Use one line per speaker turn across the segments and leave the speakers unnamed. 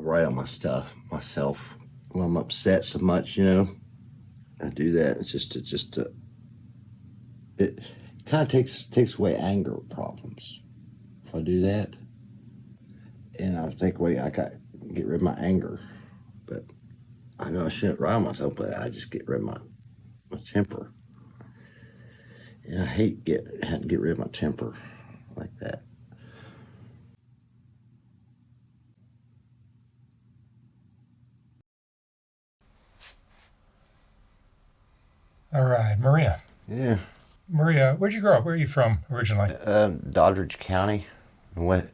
write on my stuff myself when I'm upset so much, you know. I do that. It's it kind of takes away anger problems if I do that. And I think, wait, I got get rid of my anger. But I know I shouldn't write on myself, but I just get rid of my temper. And I hate having to get rid of my temper like that.
All right, Maria.
Yeah.
Maria, where'd you grow up? Where are you from originally?
Doddridge County.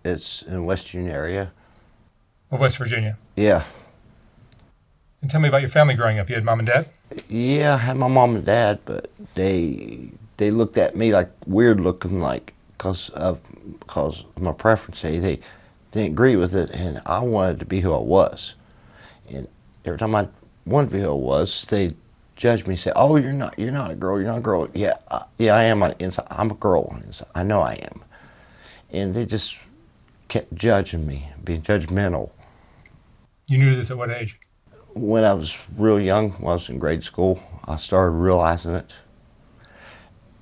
It's in West Virginia area.
Well, West Virginia.
Yeah.
And tell me about your family growing up. You had mom and dad?
Yeah, I had my mom and dad, but they looked at me like weird looking, like because of my preference. They didn't agree with it, and I wanted to be who I was. And every time I wanted to be who I was, they judged me, say, "Oh, you're not a girl. You're not a girl." Yeah, I am on the inside. I'm a girl on the inside. I know I am. And they just kept judging me, being judgmental.
You knew this at what age?
When I was real young, when I was in grade school, I started realizing it.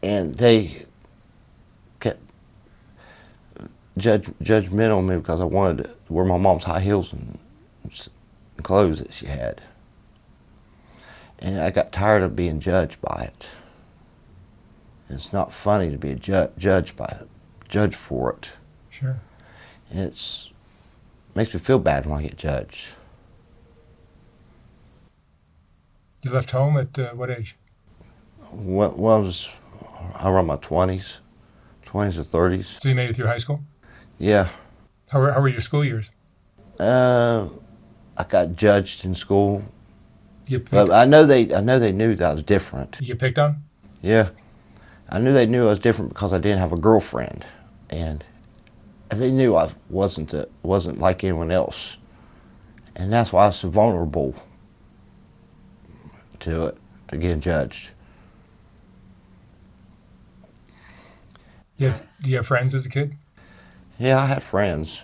And they kept judgmental of me because I wanted to wear my mom's high heels and clothes that she had. And I got tired of being judged by it. It's not funny to be judged for it.
Sure.
And it makes me feel bad when I get judged.
You left home at what age?
When I was around my 20s or 30s.
So you made it through high school?
Yeah.
How were your school years?
I got judged in school. But I know they knew that I was different.
You get picked on?
Yeah. I knew they knew I was different because I didn't have a girlfriend. And they knew I wasn't like anyone else. And that's why I was so vulnerable to getting judged.
Do you have friends as a kid?
Yeah, I had friends.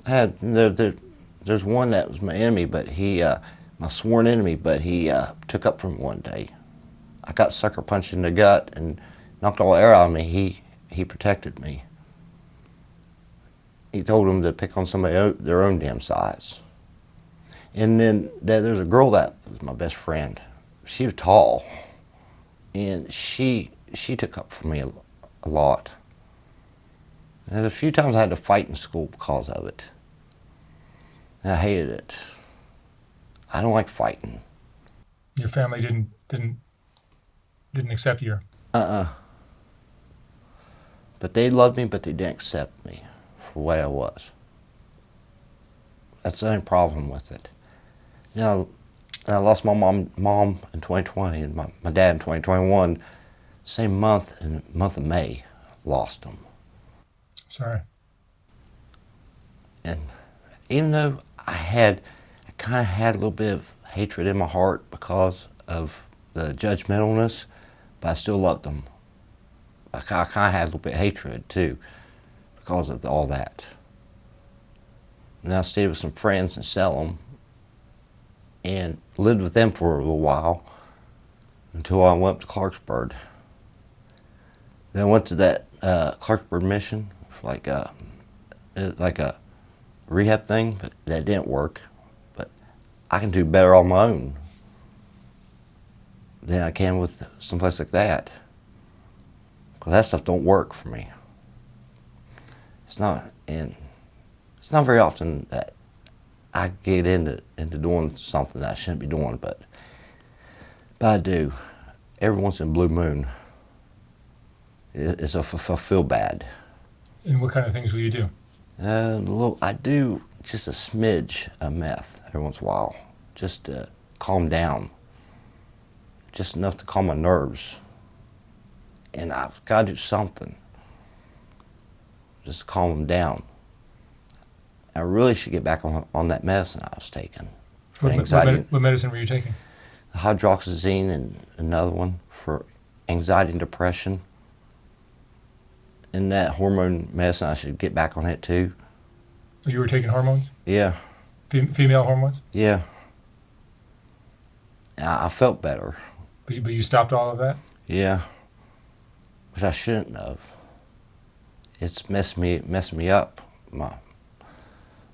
There's one that was my enemy, but my sworn enemy, but he took up from me one day. I got sucker punched in the gut and knocked all the air out of me. He protected me. He told them to pick on somebody their own damn size. And then there's a girl that was my best friend. She was tall, and she took up for me a lot. And a few times I had to fight in school because of it. And I hated it. I don't like fighting.
Your family didn't accept you?
But they loved me, but they didn't accept me for the way I was. That's the only problem with it. You know, I lost my mom in 2020 and my dad in 2021. Same month, in the month of May, lost them.
Sorry.
And even though I kind of had a little bit of hatred in my heart because of the judgmentalness, but I still loved them. I kind of had a little bit of hatred too because of all that. And I stayed with some friends in Salem and lived with them for a little while until I went up to Clarksburg. Then I went to that Clarksburg mission for like a rehab thing, but that didn't work. But I can do better on my own than I can with someplace like that. Because that stuff don't work for me. It's not very often that I get into doing something that I shouldn't be doing, but I do. Every once in a blue moon, I feel bad.
And what kind of things will you do?
I do just a smidge of meth every once in a while, just to calm down, just enough to calm my nerves. And I've got to do something, just to calm them down. I really should get back on that medicine I was taking for anxiety.
What medicine were you taking?
Hydroxyzine and another one for anxiety and depression. And that hormone medicine, I should get back on it too.
You were taking hormones?
Yeah,
Female hormones?
yeah. I felt better.
But you stopped all of that?
Yeah, which I shouldn't have. It's messing me up. My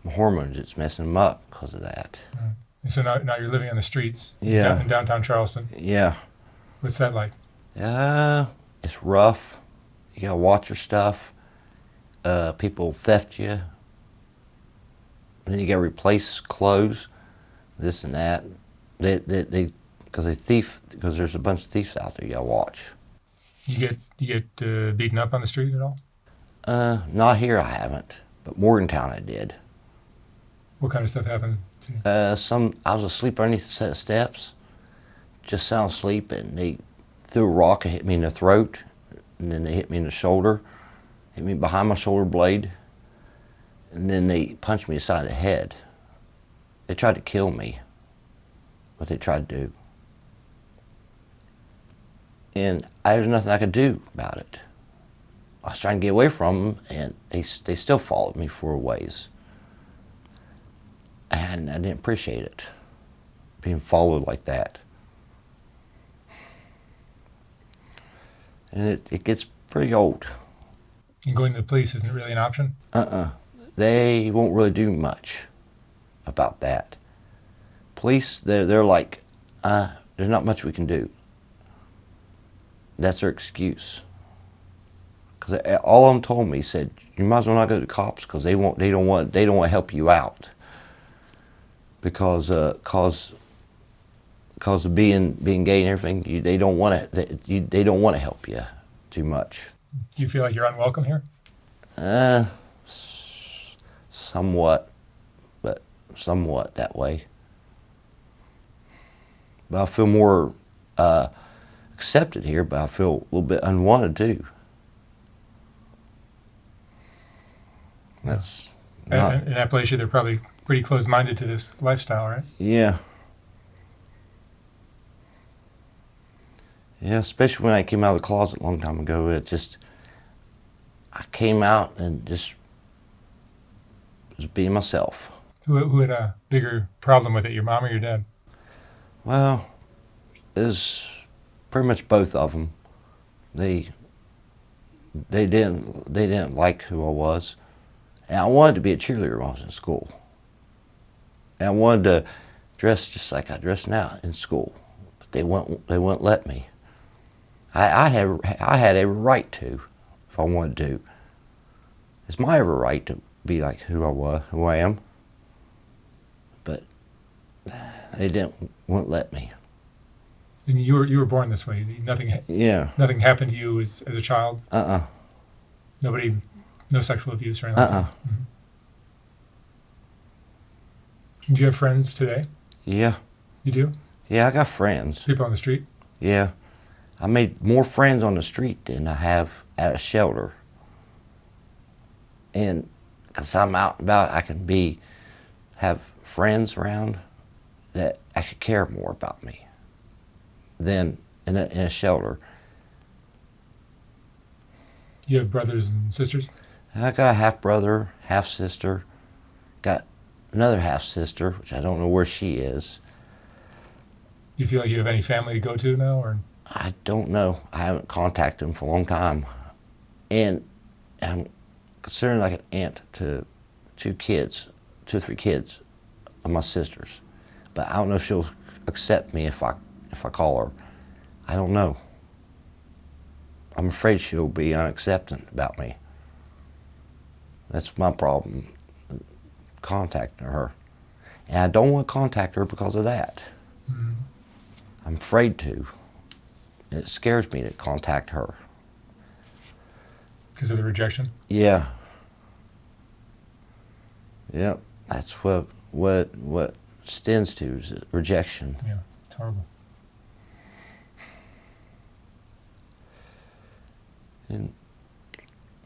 hormones, it's messing them up because of that.
Right. And so now you're living on the streets
Yeah.
in downtown Charleston.
Yeah.
What's that like?
It's rough. You gotta watch your stuff. People theft you. And then you gotta replace clothes, this and that. Because there's a bunch of thieves out there you gotta watch.
You get beaten up on the street at all?
Not here I haven't, but Morgantown I did.
What kind of stuff happened to you?
I was asleep underneath a set of steps, just sound asleep, and they threw a rock and hit me in the throat, and then they hit me in the shoulder, hit me behind my shoulder blade, and then they punched me inside the head. They tried to kill me, what they tried to do. And there's nothing I could do about it. I was trying to get away from them, and they still followed me for a ways. And I didn't appreciate it, being followed like that. And it gets pretty old.
And going to the police isn't really an option?
They won't really do much about that. Police, they're like, there's not much we can do. That's their excuse. Because all of them told me, said, you might as well not go to the cops because they don't want to help you out. Because of being gay and everything, they don't want to help you too much.
Do you feel like you're unwelcome here?
Somewhat, but somewhat that way. But I feel more accepted here, but I feel a little bit unwanted too. That's not,
in Appalachia, they're probably pretty closed-minded to this lifestyle, right?
yeah. Yeah, especially when I came out of the closet a long time ago. I came out and just was being myself.
Who had a bigger problem with it, your mom or your dad?
Well, it was pretty much both of them. They didn't like who I was, and I wanted to be a cheerleader when I was in school. And I wanted to dress just like I dress now in school, but they wouldn't let me. I had every right to, if I wanted to. It's my every right to be like who I am. But they wouldn't let me.
And you were born this way. Nothing happened to you as a child. No sexual abuse or anything. Like that. Mm-hmm. Do you have friends today?
Yeah.
You do?
Yeah, I got friends.
People on the street?
Yeah. I made more friends on the street than I have at a shelter. And because I'm out and about, I can have friends around that actually care more about me than in a shelter.
You have brothers and sisters?
I got a half-brother, half-sister, got another half-sister, which I don't know where she is.
Do you feel like you have any family to go to now? Or
I don't know. I haven't contacted them for a long time. And I'm considered like an aunt to two or three kids of my sisters. But I don't know if she'll accept me if I call her. I don't know. I'm afraid she'll be unaccepting about me. That's my problem, contacting her. And I don't want to contact her because of that.
mm-hmm.
I'm afraid to. It scares me to contact her.
Because of the rejection?
Yeah. Yep. That's what stems to is rejection.
Yeah, it's horrible.
And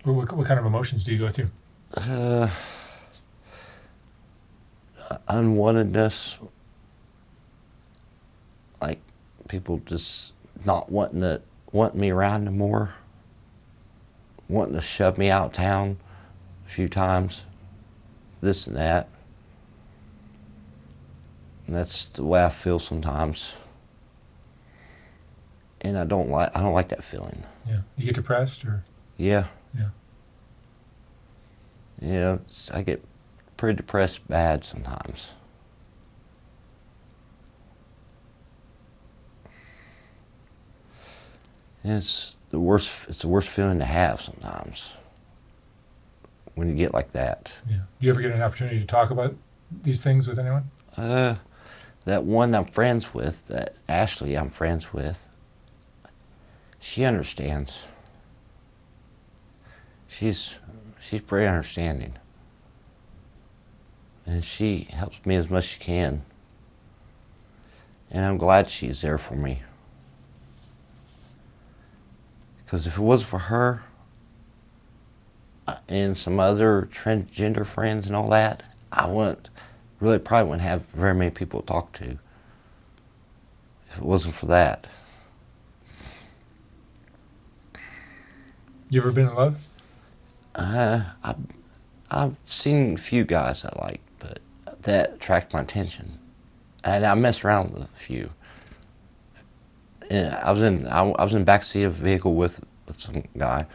What kind of emotions do you go through?
Unwantedness, like people just not wanting me around no more, wanting to shove me out of town a few times, this and that. And that's the way I feel sometimes. And I don't like that feeling.
Yeah. You get depressed or?
Yeah.
Yeah.
Yeah, I get pretty depressed bad sometimes. And it's the worst feeling to have sometimes when you get like that.
Yeah. Do you ever get an opportunity to talk about these things with anyone?
That one I'm friends with, that Ashley I'm friends with, she understands. She's pretty understanding. And she helps me as much as she can. And I'm glad she's there for me. Because if it wasn't for her and some other transgender friends and all that, I probably wouldn't have very many people to talk to if it wasn't for that.
You ever been in love?
I've seen a few guys I like, but that attract my attention. And I messed around with a few. And I was in the backseat of a vehicle with some guy.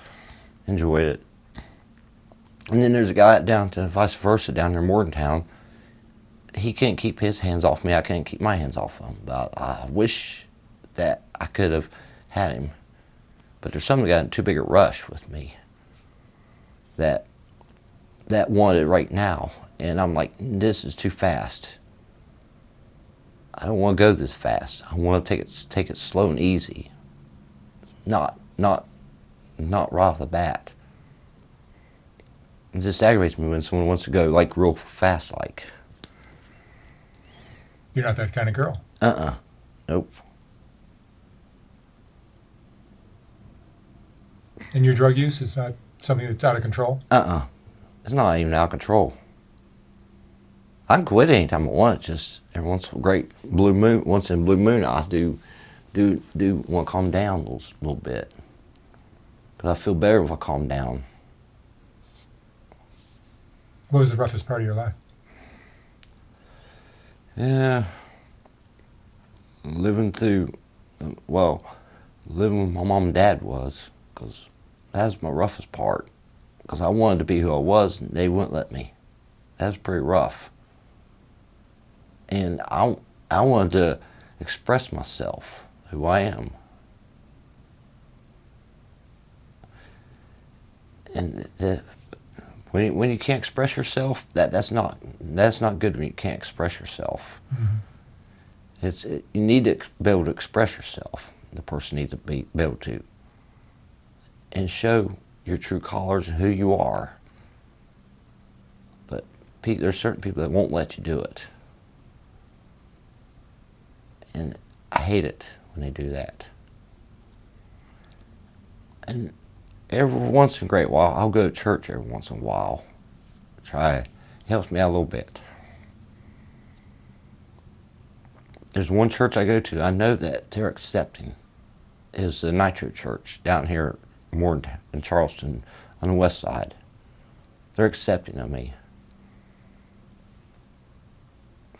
Enjoyed it. And then there's a guy down to vice versa down near Morgantown. He can't keep his hands off me. I can't keep my hands off him. But I wish that I could have had him. But there's somebody got in too big a rush with me that wanted right now. And I'm like, this is too fast. I don't want to go this fast. I want to take it slow and easy. Not right off the bat. It just aggravates me when someone wants to go like real fast like.
You're not that kind of girl.
Nope.
And your drug use is not something that's out of control?
It's not even out of control. I can quit anytime I want. Just every once in a great blue moon, once in a blue moon, I do want to calm down a little bit. Because I feel better if I calm down.
What was the roughest part of your life?
Yeah. Living with my mom and dad was, because that was my roughest part. Because I wanted to be who I was, and they wouldn't let me. That was pretty rough. And I wanted to express myself, who I am. And when you can't express yourself, that's not good when you can't express yourself. Mm-hmm. You need to be able to express yourself. The person needs to be able to. And show your true colors and who you are. But there's certain people that won't let you do it. And I hate it when they do that. And every once in a great while, I'll go to church every once in a while. It helps me out a little bit. There's one church I go to, I know that they're accepting. Is the Nitro Church down here in Charleston on the west side. They're accepting of me.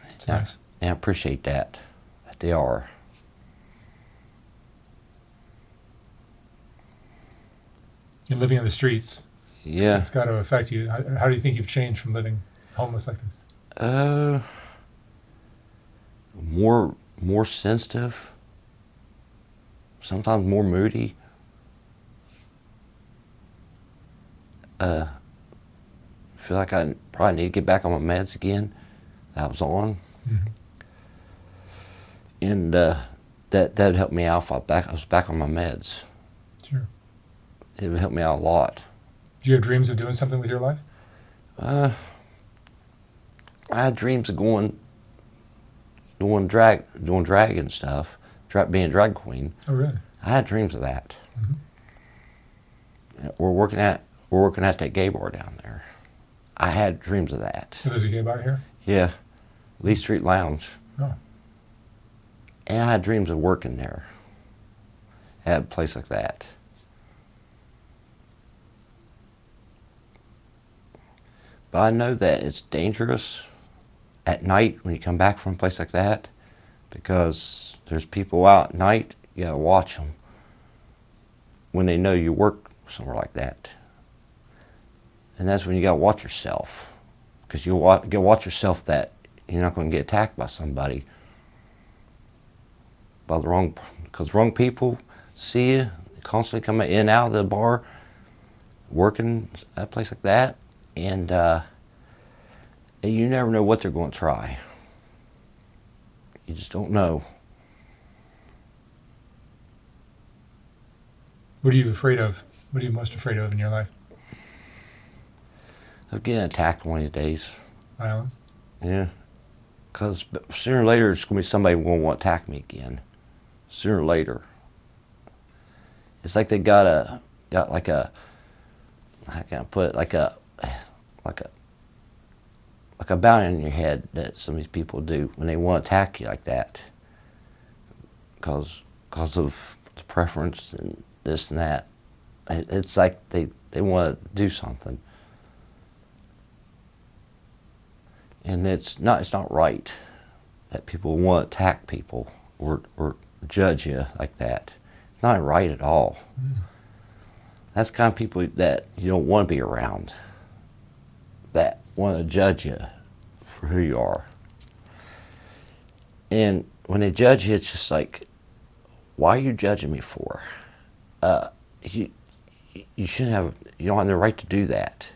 That's nice.
And I appreciate that they are.
You're living on the streets.
Yeah.
It's got to affect you. How do you think you've changed from living homeless like this?
More sensitive. Sometimes more moody. Feel like I probably need to get back on my meds again that I was on. Mm-hmm. And that'd help me out if I was back on my meds.
Sure.
It would help me out a lot.
Do you have dreams of doing something with your life?
I had dreams of doing drag and stuff, being a drag queen.
Oh, really?
I had dreams of that.
Mm-hmm.
We're working at that gay bar down there. I had dreams of that.
So there's a gay bar here?
Yeah, Lee Street Lounge.
Oh.
And I had dreams of working there at a place like that. But I know that it's dangerous at night when you come back from a place like that, because there's people out at night. You gotta watch them when they know you work somewhere like that. And that's when you gotta watch yourself, because you gotta watch yourself that you're not going to get attacked by somebody, because wrong people see you constantly coming in and out of the bar, working at a place like that, and you never know what they're going to try. You just don't know.
What are you afraid of? What are you most afraid of in your life?
Of getting attacked one of these days.
Violence?
Yeah. Because sooner or later, it's going to be somebody going to want to attack me again. Sooner or later. It's like they got like a, how can I put it, like a bounty on your head that some of these people do when they want to attack you like that. Because of the preference and this and that. It's like they want to do something. And it's not right that people want to attack people or judge you like that. It's not right at all. Mm. That's the kind of people that you don't want to be around, that want to judge you for who you are. And when they judge you, it's just like, why are you judging me for? You don't have the right to do that.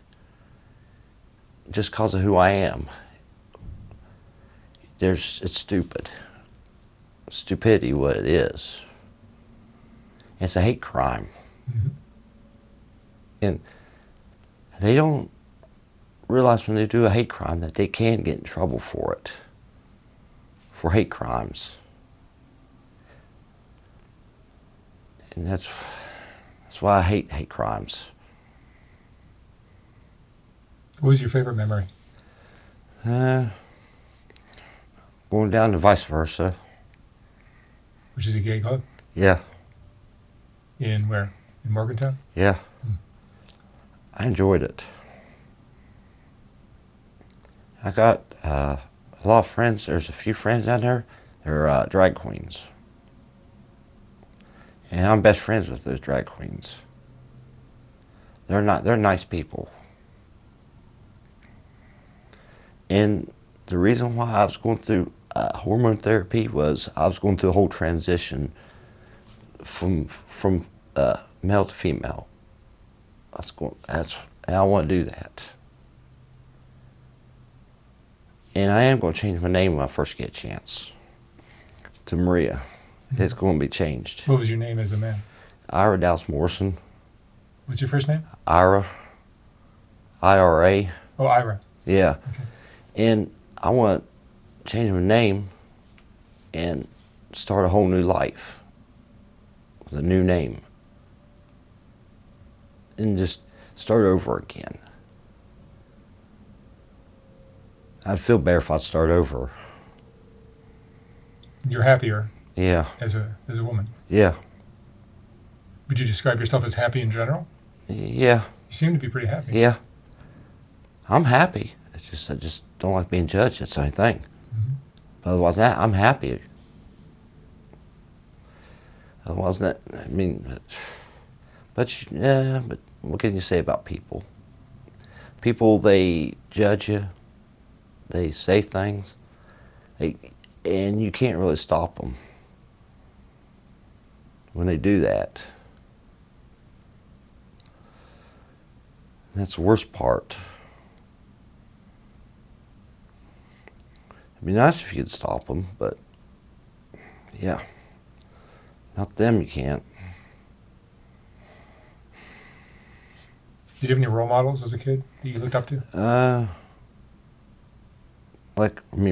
Just because of who I am. It's stupid. Stupidity, what it is. It's a hate crime. Mm-hmm. And they don't realize when they do a hate crime that they can get in trouble for it. For hate crimes. And that's why I hate hate crimes.
What was your favorite memory?
Going down to Vice Versa.
Which is a gay club?
Yeah.
In where? In Morgantown?
Yeah. I enjoyed it. I got a lot of friends. There's a few friends down there. They're drag queens. And I'm best friends with those drag queens. They're nice people. And the reason why I was going through hormone therapy was I was going through a whole transition from male to female. And I want to do that. And I am going to change my name when I first get a chance to Maria. Mm-hmm. It's going to be changed.
What was your name as a man?
Ira Dallas Morrison.
What's your first name?
Ira. IRA.
Oh, Ira.
Yeah.
Okay.
And I want to change my name and start a whole new life with a new name. And just start over again. I'd feel better if I'd start over.
You're happier.
Yeah.
As a woman.
Yeah.
Would you describe yourself as happy in general?
Yeah.
You seem to be pretty happy.
Yeah. I'm happy. It's just I just don't like being judged. That's the only thing. Mm-hmm. Otherwise than that, I'm happy. Otherwise than that, I mean, but what can you say about people? People, they judge you. They say things, and you can't really stop them when they do that. And that's the worst part. It'd be nice if you could stop them, but yeah, not them, you can't.
Did you have any role models as a kid that you looked up to?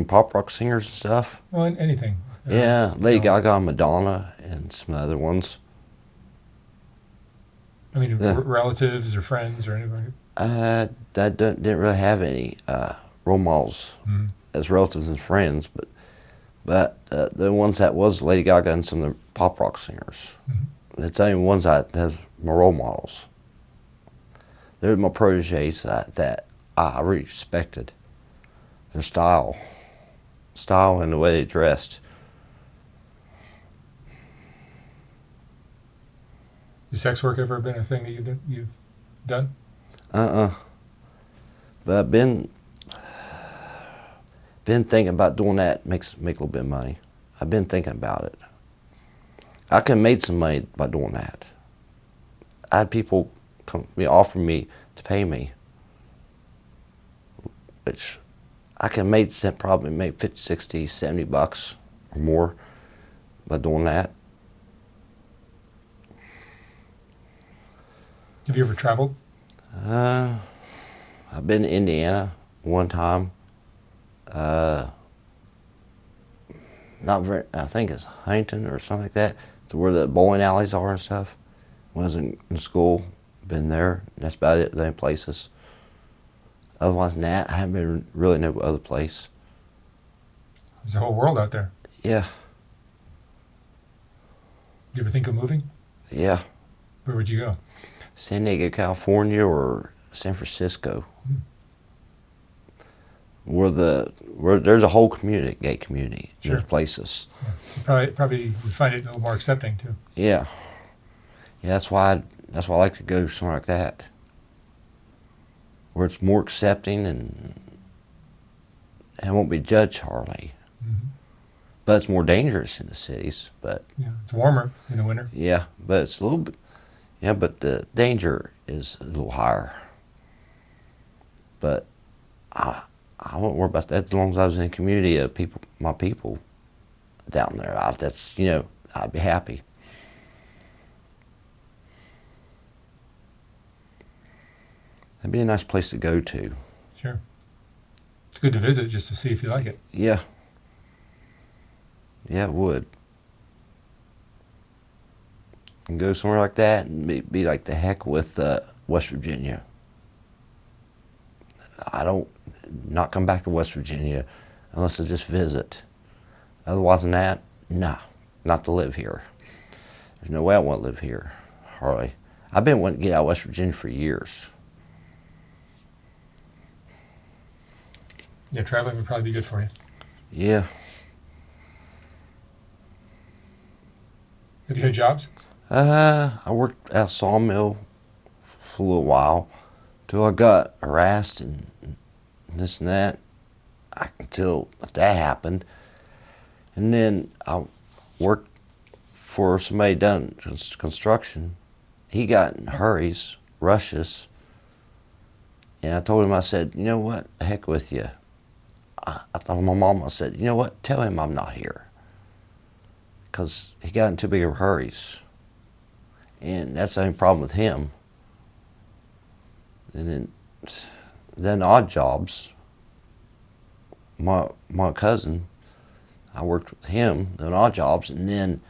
Pop rock singers and stuff.
Well, anything.
Yeah, Lady Gaga, Madonna, and some other ones.
I mean, relatives or friends or anybody?
I didn't really have any role models as relatives and friends, but the ones that was Lady Gaga and some of the pop rock singers. Mm-hmm. That's the only ones that has my role models. They're my proteges that I respected their style and the way they dressed.
Has sex work ever been a thing that you've done?
But I've been thinking about doing that. Make a little bit of money. I've been thinking about it. I could have made some money by doing that. I had people offer me to pay me, which I could have probably made 50, 60, 70 bucks or more by doing that.
Have you ever traveled?
I've been to Indiana one time. Not very. I think it's Huntington or something like that. To where the bowling alleys are and stuff. When I was in school, been there. That's about it. The only places. Otherwise than that, I haven't been really no other place.
There's a whole world out there.
Yeah.
You ever think of moving?
Yeah.
Where would you go?
San Diego, California, or San Francisco. Where there's a whole gay community in those places.
Yeah. You probably would find it a little more accepting too.
Yeah. Yeah, that's why I like to go somewhere like that. Where it's more accepting and won't be judged hardly.
Mm-hmm.
But it's more dangerous in the cities. But
yeah, it's warmer in the winter.
Yeah, but it's a little bit. Yeah, but the danger is a little higher. But I won't worry about that as long as I was in a community of people, my people down there. I'd be happy. That'd be a nice place to go to.
Sure. It's good to visit just to see if you like it.
Yeah. Yeah, it would. And go somewhere like that and be like the heck with West Virginia. Not come back to West Virginia unless I just visit. Otherwise than that, nah, not to live here. There's no way I want to live here, hardly. I've been wanting to get out of West Virginia for years.
Yeah, traveling would probably be good for you.
Yeah.
Have you had jobs?
I worked at a sawmill for a little while till I got harassed and this and that. Until that happened. And then I worked for somebody done construction. He got in hurries, rushes. And I told him, I said, you know what, the heck with you. I told my mom, I said, you know what, tell him I'm not here. Because he got in too big of hurries. And that's the only problem with him. And then odd jobs. My cousin, I worked with him on odd jobs, and then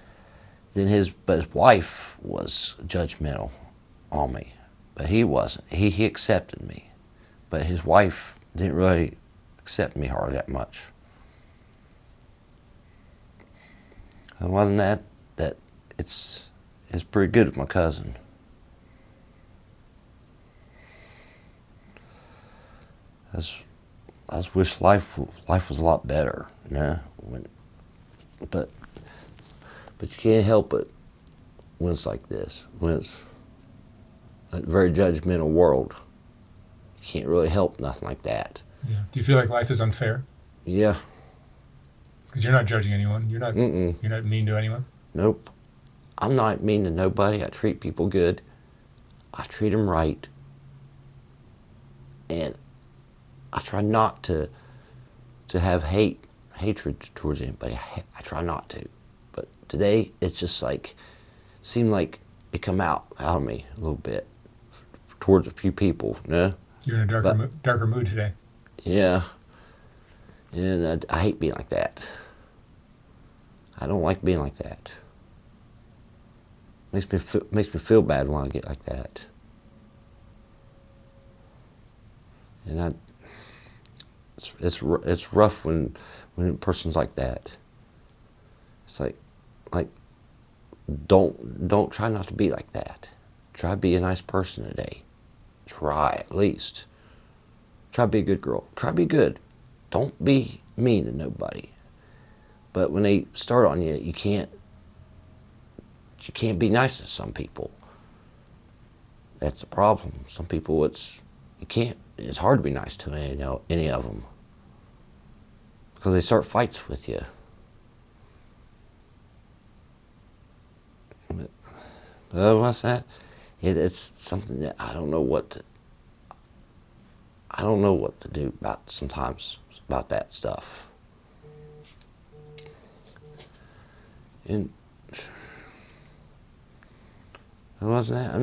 his wife was judgmental on me, but he wasn't. He accepted me, but his wife didn't really accept me hardly that much. And wasn't that it's pretty good with my cousin. I just wish life was a lot better, you know. But you can't help it when it's like this. When it's a very judgmental world, you can't really help nothing like that.
Yeah. Do you feel like life is unfair?
Yeah.
Because you're not judging anyone. You're not mean to anyone.
Nope. I'm not mean to nobody. I treat people good. I treat them right. And I try not to have hatred towards anybody. I try not to. But today, it's just like, seemed like it come out of me a little bit towards a few people, you know?
You're in a darker mood today.
Yeah. And I hate being like that. I don't like being like that. Makes me feel bad when I get like that. And it's rough when a person's like that. It's like don't try not to be like that. Try to be a nice person today. Try at least. Try to be a good girl. Try to be good. Don't be mean to nobody. But when they start on you, you can't be nice to some people. That's the problem. Some people, it's hard to be nice to any of them, because they start fights with you. But what's that? It's something that I don't know what to do about sometimes about that stuff. And what's that?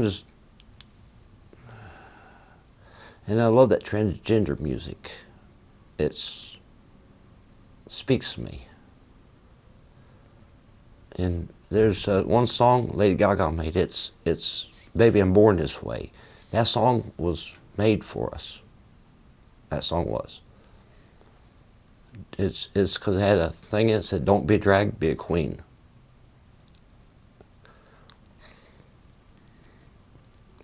And I love that transgender music. It speaks to me. And there's one song Lady Gaga made. It's "Baby, I'm Born This Way." That song was made for us. That song was. It's because it had a thing that said, "Don't be a drag, be a queen."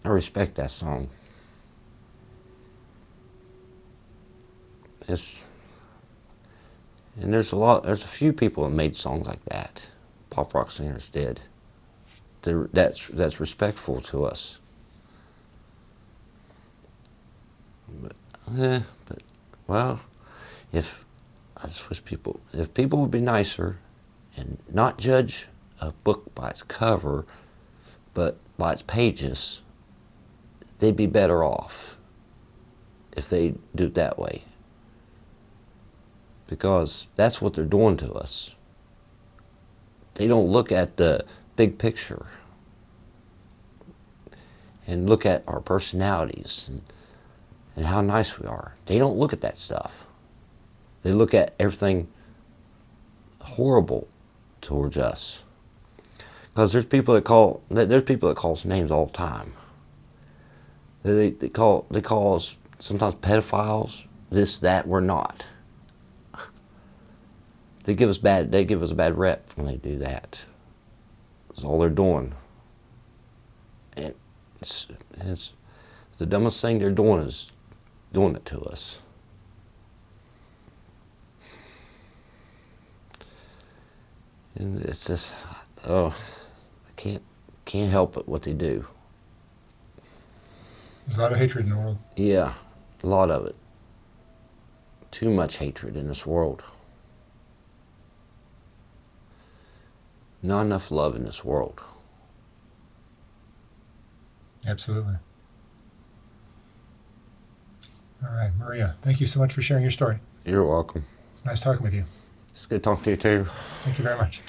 I respect that song. And there's a few people that made songs like that. Pop rock singers did. That's respectful to us. But well, if people would be nicer and not judge a book by its cover, but by its pages, they'd be better off if they do it that way. Because that's what they're doing to us. They don't look at the big picture and look at our personalities and how nice we are. They don't look at that stuff. They look at everything horrible towards us. Because there's people that call us names all the time. They call us sometimes pedophiles. This, that, we're not. They give us a bad rep when they do that. That's all they're doing. And it's the dumbest thing they're doing is doing it to us. And it's just, I can't help it what they do.
There's a lot of hatred in the world.
Yeah, a lot of it. Too much hatred in this world. Not enough love in this world.
Absolutely. All right, Maria, thank you so much for sharing your story.
You're welcome.
It's nice talking with you.
It's good talking to you too.
Thank you very much.